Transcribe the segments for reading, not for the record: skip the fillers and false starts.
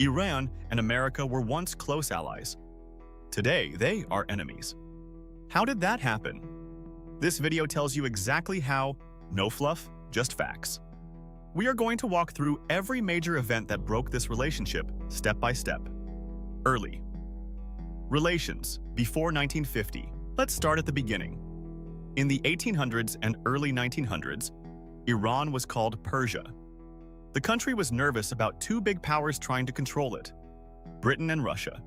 Iran and America were once close allies. Today, they are enemies. How did that happen? This video tells you exactly how. No fluff, just facts. We are going to walk through every major event that broke this relationship, step by step. Early. Relations, before 1950. Let's start at the beginning. In the 1800s and early 1900s, Iran was called Persia. The country was nervous about two big powers trying to control it, Britain and Russia.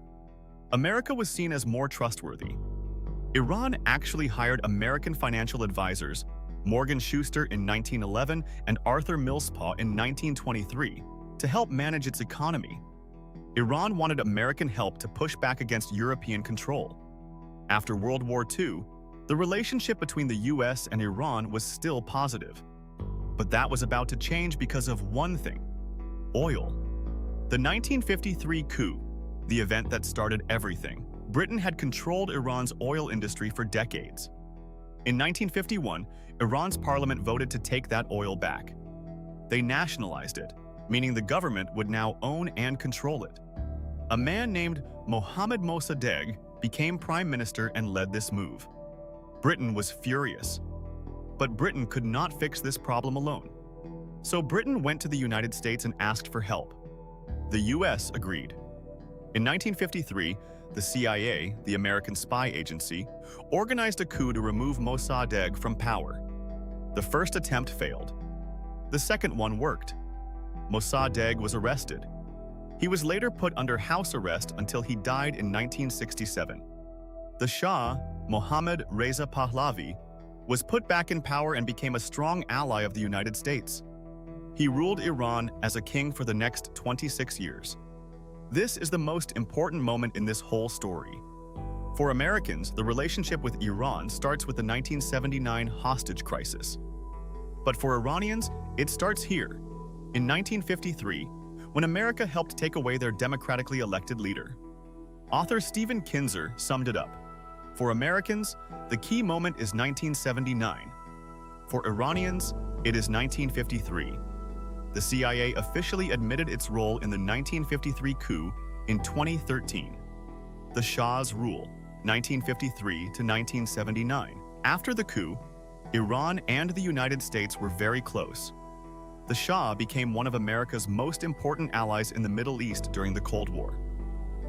America was seen as more trustworthy. Iran actually hired American financial advisors, Morgan Schuster in 1911 and Arthur Millspaugh in 1923, to help manage its economy. Iran wanted American help to push back against European control. After World War II, the relationship between the US and Iran was still positive. But that was about to change because of one thing: oil. The 1953 coup, the event that started everything. Britain had controlled Iran's oil industry for decades. In 1951, Iran's parliament voted to take that oil back. They nationalized it, meaning the government would now own and control it. A man named Mohammad Mossadegh became prime minister and led this move. Britain was furious. But Britain could not fix this problem alone. So Britain went to the United States and asked for help. The US agreed. In 1953, the CIA, the American spy agency, organized a coup to remove Mossadegh from power. The first attempt failed. The second one worked. Mossadegh was arrested. He was later put under house arrest until he died in 1967. The Shah, Mohammad Reza Pahlavi, was put back in power and became a strong ally of the United States. He ruled Iran as a king for the next 26 years. This is the most important moment in this whole story. For Americans, the relationship with Iran starts with the 1979 hostage crisis. But for Iranians, it starts here, in 1953, when America helped take away their democratically elected leader. Author Stephen Kinzer summed it up. For Americans, the key moment is 1979. For Iranians, it is 1953. The CIA officially admitted its role in the 1953 coup in 2013. The Shah's rule, 1953 to 1979. After the coup, Iran and the United States were very close. The Shah became one of America's most important allies in the Middle East during the Cold War.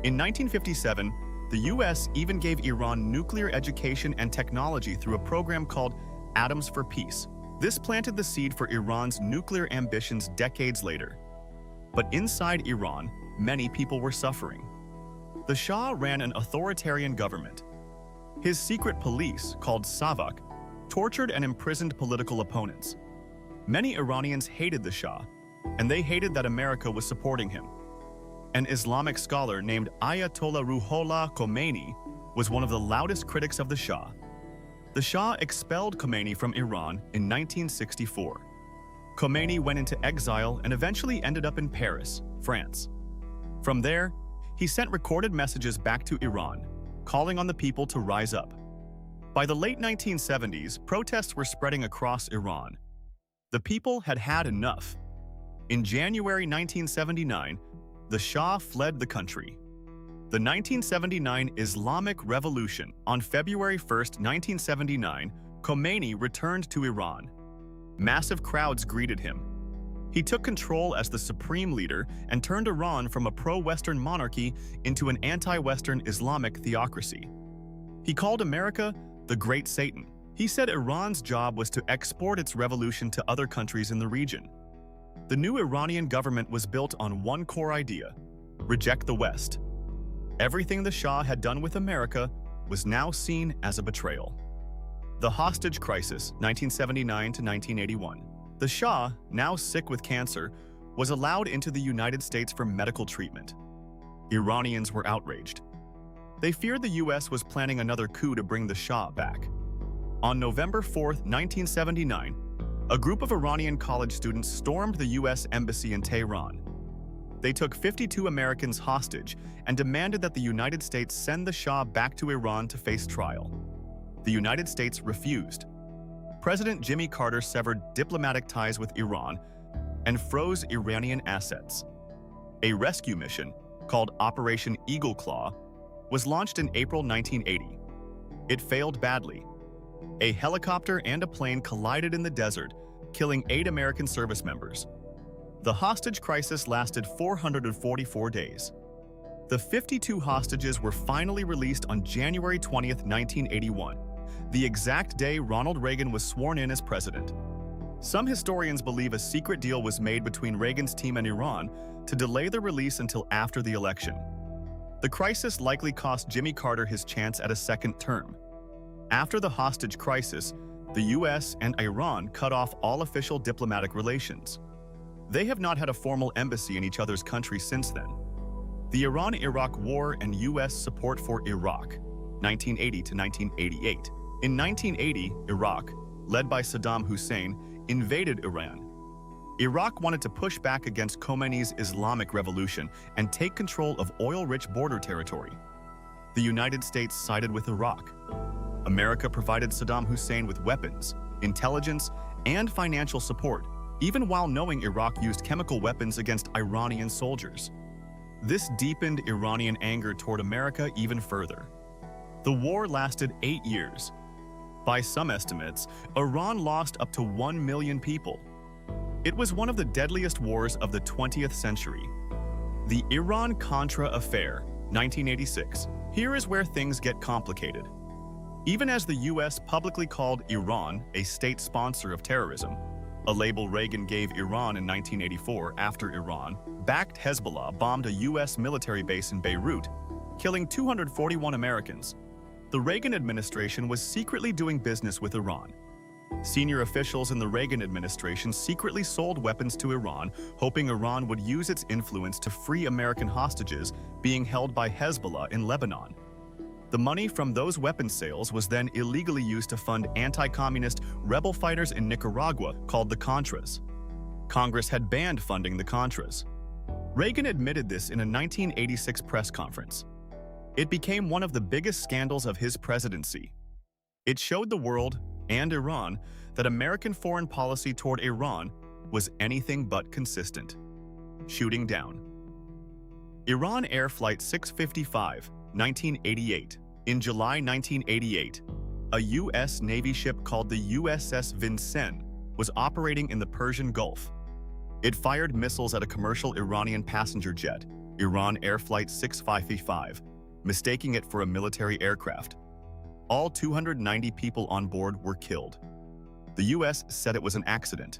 In 1957, the US even gave Iran nuclear education and technology through a program called Atoms for Peace. This planted the seed for Iran's nuclear ambitions decades later. But inside Iran, many people were suffering. The Shah ran an authoritarian government. His secret police, called Savak, tortured and imprisoned political opponents. Many Iranians hated the Shah, and they hated that America was supporting him. An Islamic scholar named Ayatollah Ruhollah Khomeini was one of the loudest critics of the Shah. The Shah expelled Khomeini from Iran in 1964. Khomeini went into exile and eventually ended up in Paris, France. From there, he sent recorded messages back to Iran, calling on the people to rise up. By the late 1970s, protests were spreading across Iran. The people had had enough. In January 1979, the Shah fled the country. The 1979 Islamic Revolution. On February 1, 1979, Khomeini returned to Iran. Massive crowds greeted him. He took control as the supreme leader and turned Iran from a pro-Western monarchy into an anti-Western Islamic theocracy. He called America the Great Satan. He said Iran's job was to export its revolution to other countries in the region. The new Iranian government was built on one core idea: reject the West. Everything the Shah had done with America was now seen as a betrayal. The hostage crisis, 1979 to 1981. The Shah, now sick with cancer, was allowed into the United States for medical treatment. Iranians were outraged. They feared the US was planning another coup to bring the Shah back. On November 4, 1979, a group of Iranian college students stormed the US embassy in Tehran. They took 52 Americans hostage and demanded that the United States send the Shah back to Iran to face trial. The United States refused. President Jimmy Carter severed diplomatic ties with Iran and froze Iranian assets. A rescue mission, called Operation Eagle Claw, was launched in April 1980. It failed badly. A helicopter and a plane collided in the desert, killing 8 American service members. The hostage crisis lasted 444 days. The 52 hostages were finally released on January 20, 1981, the exact day Ronald Reagan was sworn in as president. Some historians believe a secret deal was made between Reagan's team and Iran to delay the release until after the election. The crisis likely cost Jimmy Carter his chance at a second term. After the hostage crisis, the US and Iran cut off all official diplomatic relations. They have not had a formal embassy in each other's country since then. The Iran-Iraq War and US support for Iraq, 1980 to 1988. In 1980, Iraq, led by Saddam Hussein, invaded Iran. Iraq wanted to push back against Khomeini's Islamic Revolution and take control of oil-rich border territory. The United States sided with Iraq. America provided Saddam Hussein with weapons, intelligence, and financial support, even while knowing Iraq used chemical weapons against Iranian soldiers. This deepened Iranian anger toward America even further. The war lasted 8 years. By some estimates, Iran lost up to 1 million people. It was one of the deadliest wars of the 20th century. The Iran-Contra affair, 1986. Here is where things get complicated. Even as the US publicly called Iran a state sponsor of terrorism, a label Reagan gave Iran in 1984 after Iran-backed Hezbollah bombed a US military base in Beirut, killing 241 Americans. The Reagan administration was secretly doing business with Iran. Senior officials in the Reagan administration secretly sold weapons to Iran, hoping Iran would use its influence to free American hostages being held by Hezbollah in Lebanon. The money from those weapons sales was then illegally used to fund anti-communist rebel fighters in Nicaragua called the Contras. Congress had banned funding the Contras. Reagan admitted this in a 1986 press conference. It became one of the biggest scandals of his presidency. It showed the world, and Iran, that American foreign policy toward Iran was anything but consistent. Shooting down. Iran Air Flight 655, 1988. In July 1988, a U.S. Navy ship called the USS Vincennes was operating in the Persian Gulf. It fired missiles at a commercial Iranian passenger jet, Iran Air Flight 655, mistaking it for a military aircraft. All 290 people on board were killed. The U.S. said it was an accident.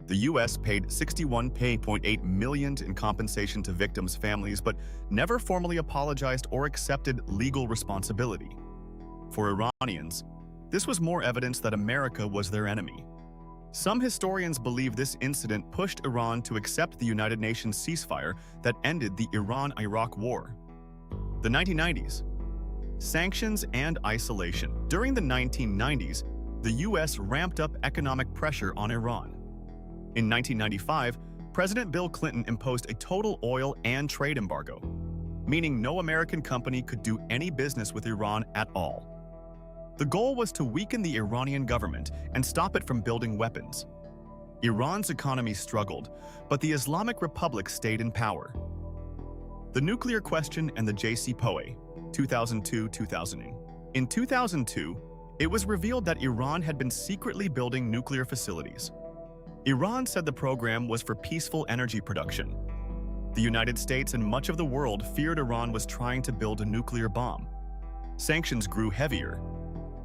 The U.S. paid $61.8 million in compensation to victims' families, but never formally apologized or accepted legal responsibility. For Iranians, this was more evidence that America was their enemy. Some historians believe this incident pushed Iran to accept the United Nations ceasefire that ended the Iran-Iraq War. The 1990s. Sanctions and isolation. During the 1990s, the U.S. ramped up economic pressure on Iran. In 1995, President Bill Clinton imposed a total oil and trade embargo, meaning no American company could do any business with Iran at all. The goal was to weaken the Iranian government and stop it from building weapons. Iran's economy struggled, but the Islamic Republic stayed in power. The nuclear question and the JCPOA, 2002-2000. In 2002, it was revealed that Iran had been secretly building nuclear facilities. Iran said the program was for peaceful energy production. The United States and much of the world feared Iran was trying to build a nuclear bomb. Sanctions grew heavier.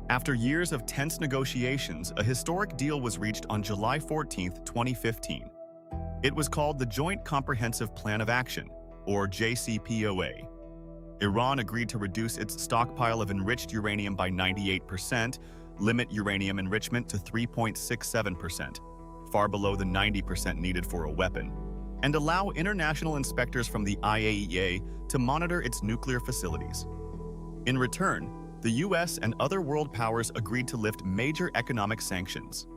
After years of tense negotiations, a historic deal was reached on July 14, 2015. It was called the Joint Comprehensive Plan of Action, or JCPOA. Iran agreed to reduce its stockpile of enriched uranium by 98%, limit uranium enrichment to 3.67%, far below the 90% needed for a weapon, and allow international inspectors from the IAEA to monitor its nuclear facilities. In return, the US and other world powers agreed to lift major economic sanctions.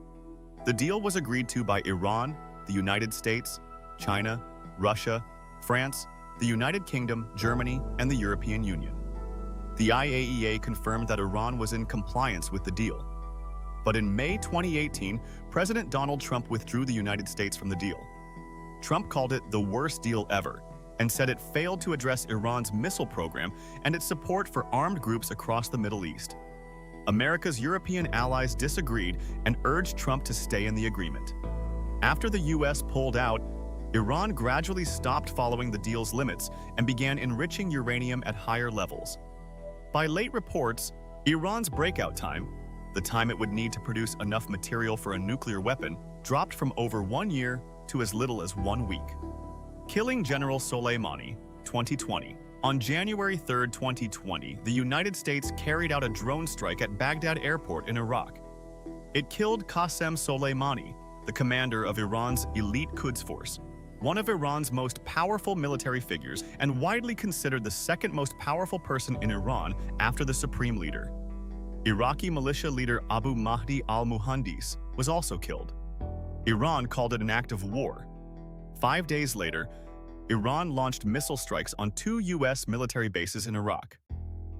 The deal was agreed to by Iran, the United States, China, Russia, France, the United Kingdom, Germany, and the European Union. The IAEA confirmed that Iran was in compliance with the deal. But in May 2018, President Donald Trump withdrew the United States from the deal. Trump called it the worst deal ever, and said it failed to address Iran's missile program and its support for armed groups across the Middle East. America's European allies disagreed and urged Trump to stay in the agreement. After the U.S. pulled out, Iran gradually stopped following the deal's limits and began enriching uranium at higher levels. By late reports, Iran's breakout time, the time it would need to produce enough material for a nuclear weapon, dropped from over 1 year to as little as 1 week. Killing General Soleimani, 2020. On January 3, 2020, the United States carried out a drone strike at Baghdad Airport in Iraq. It killed Qasem Soleimani, the commander of Iran's elite Quds Force, one of Iran's most powerful military figures and widely considered the second most powerful person in Iran after the supreme leader. Iraqi militia leader Abu Mahdi al-Muhandis was also killed. Iran called it an act of war. 5 days later, Iran launched missile strikes on 2 U.S. military bases in Iraq.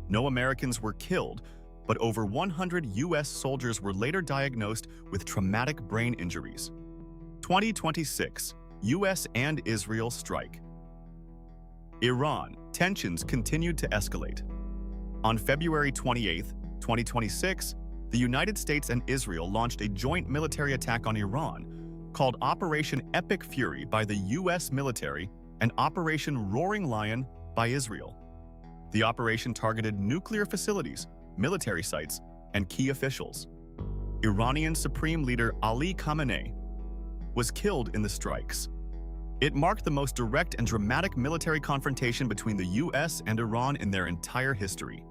No Americans were killed, but over 100 U.S. soldiers were later diagnosed with traumatic brain injuries. 2026, U.S. and Israel strike. Iran, tensions continued to escalate. On February 28, 2026, the United States and Israel launched a joint military attack on Iran called Operation Epic Fury by the U.S. military and Operation Roaring Lion by Israel. The operation targeted nuclear facilities, military sites, and key officials. Iranian Supreme Leader Ali Khamenei was killed in the strikes. It marked the most direct and dramatic military confrontation between the U.S. and Iran in their entire history.